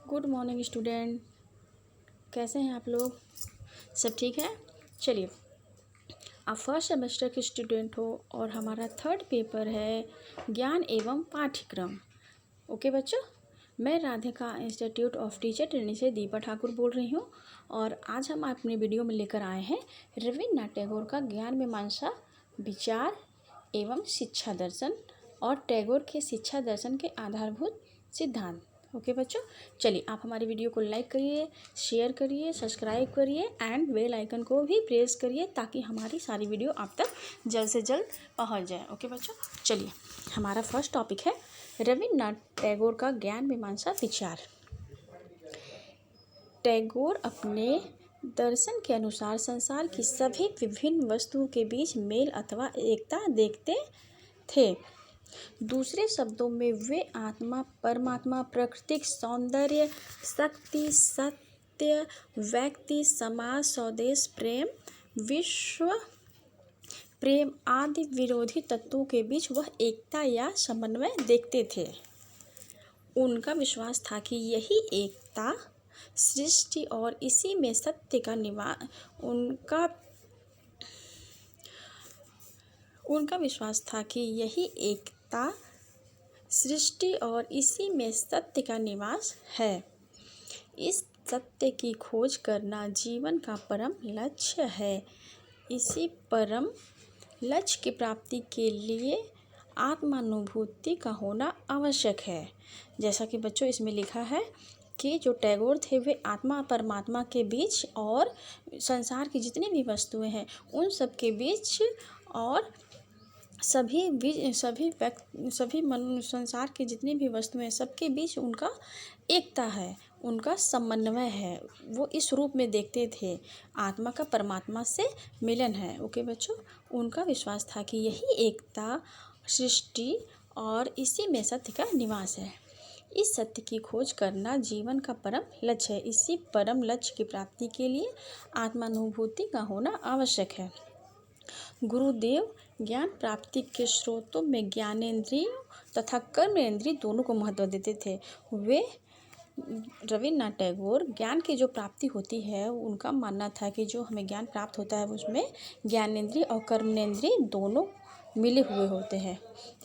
Good morning student, कैसे हैं आप लोग? सब ठीक है। चलिए, आप फर्स्ट सेमेस्टर के स्टूडेंट हो और हमारा थर्ड पेपर है ज्ञान एवं पाठ्यक्रम। ओके बच्चों, मैं Radhika institute of teacher training से दीपा ठाकुर बोल रही हूँ और आज हम अपने वीडियो में लेकर आए हैं रविन्द्रनाथ टैगोर का ज्ञान मीमांसा विचार एवं शिक्षा दर्शन और टैगोर के शिक्षा दर्शन के आधारभूत सिद्धांत। ओके बच्चों, चलिए आप हमारी वीडियो को लाइक करिए, शेयर करिए, सब्सक्राइब करिए एंड बेल आइकन को भी प्रेस करिए ताकि हमारी सारी वीडियो आप तक जल्द से जल्द पहुंच जाए। ओके बच्चों, चलिए हमारा फर्स्ट टॉपिक है रविन्द्रनाथ टैगोर का ज्ञान मीमांसा विचार। टैगोर अपने दर्शन के अनुसार संसार की सभी विभिन्न वस्तुओं के बीच मेल अथवा एकता देखते थे। दूसरे शब्दों में वे आत्मा, परमात्मा, प्राकृतिक सौंदर्य, शक्ति, सत्य, व्यक्ति, समाज, स्वदेश प्रेम, विश्व प्रेम आदि विरोधी तत्वों के बीच वह एकता या समन्वय देखते थे। उनका विश्वास था कि यही एकता सृष्टि और इसी में सत्य का निवास उनका विश्वास था कि यही एकता सृष्टि और इसी में सत्य का निवास है। इस सत्य की खोज करना जीवन का परम लक्ष्य है। इसी परम लक्ष्य की प्राप्ति के लिए आत्मानुभूति का होना आवश्यक है। जैसा कि बच्चों इसमें लिखा है कि जो टैगोर थे वे आत्मा परमात्मा के बीच और संसार की जितनी भी वस्तुएं हैं उन सब के बीच और संसार की जितनी भी वस्तुएं हैं सबके बीच उनका एकता है, उनका समन्वय है। वो इस रूप में देखते थे, आत्मा का परमात्मा से मिलन है। ओके बच्चों, उनका विश्वास था कि यही एकता सृष्टि और इसी में सत्य का निवास है। इस सत्य की खोज करना जीवन का परम लक्ष्य है। इसी परम लक्ष्य की प्राप्ति के लिए आत्मानुभूति का होना आवश्यक है। गुरुदेव ज्ञान प्राप्ति के स्रोतों में ज्ञानेंद्रियों तथा कर्मेंद्रिय दोनों को महत्व देते थे। वे रविन्द्रनाथ टैगोर ज्ञान की जो प्राप्ति होती है उनका मानना था कि जो हमें ज्ञान प्राप्त होता है उसमें ज्ञानेंद्रिय और कर्मेंद्रिय दोनों मिले हुए होते हैं।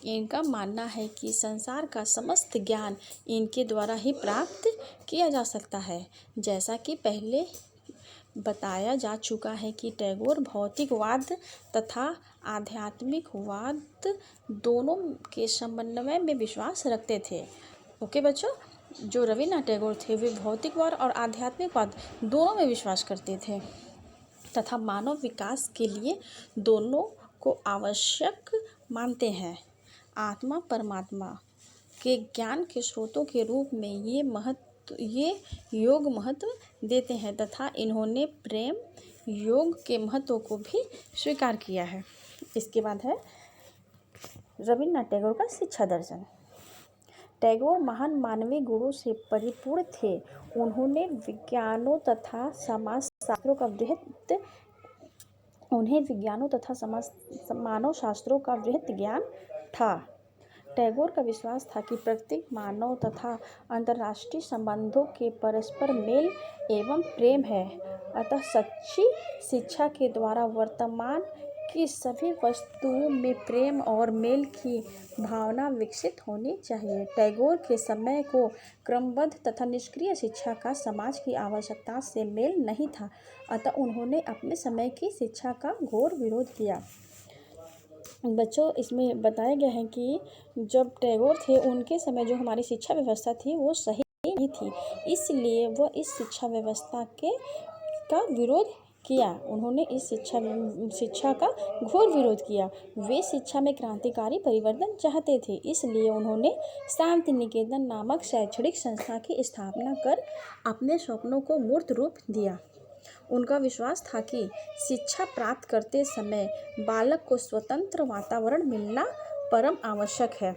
इनका मानना है कि संसार का समस्त ज्ञान इनके द्वारा ही प्राप्त किया जा सकता है। जैसा कि पहले बताया जा चुका है कि टैगोर भौतिकवाद तथा आध्यात्मिकवाद दोनों के समन्वय में विश्वास रखते थे। ओके बच्चों, जो रविन्द्रनाथ टैगोर थे वे भौतिकवाद और आध्यात्मिकवाद दोनों में विश्वास करते थे तथा मानव विकास के लिए दोनों को आवश्यक मानते हैं। आत्मा परमात्मा के ज्ञान के स्रोतों के रूप में ये योग महत्व देते हैं तथा इन्होंने प्रेम योग के महत्व को भी स्वीकार किया है। इसके बाद है रविन्द्रनाथ टैगोर का शिक्षा दर्शन। टैगोर महान मानवीय गुणों से परिपूर्ण थे। उन्हें विज्ञानों तथा मानव शास्त्रों का वृहत ज्ञान था। टैगोर का विश्वास था कि प्रत्येक मानव तथा अंतर्राष्ट्रीय संबंधों के परस्पर मेल एवं प्रेम है। अतः सच्ची शिक्षा के द्वारा वर्तमान की सभी वस्तुओं में प्रेम और मेल की भावना विकसित होनी चाहिए। टैगोर के समय को क्रमबद्ध तथा निष्क्रिय शिक्षा का समाज की आवश्यकता से मेल नहीं था। अतः उन्होंने अपने समय की शिक्षा का घोर विरोध किया। बच्चों इसमें बताया गया है कि जब टैगोर थे उनके समय जो हमारी शिक्षा व्यवस्था थी वो सही नहीं थी, इसलिए वह इस शिक्षा व्यवस्था का विरोध किया। उन्होंने इस शिक्षा का घोर विरोध किया। वे शिक्षा में क्रांतिकारी परिवर्तन चाहते थे, इसलिए उन्होंने शांति निकेतन नामक शैक्षणिक संस्था की स्थापना कर अपने स्वप्नों को मूर्त रूप दिया। उनका विश्वास था कि शिक्षा प्राप्त करते समय बालक को स्वतंत्र वातावरण मिलना परम आवश्यक है।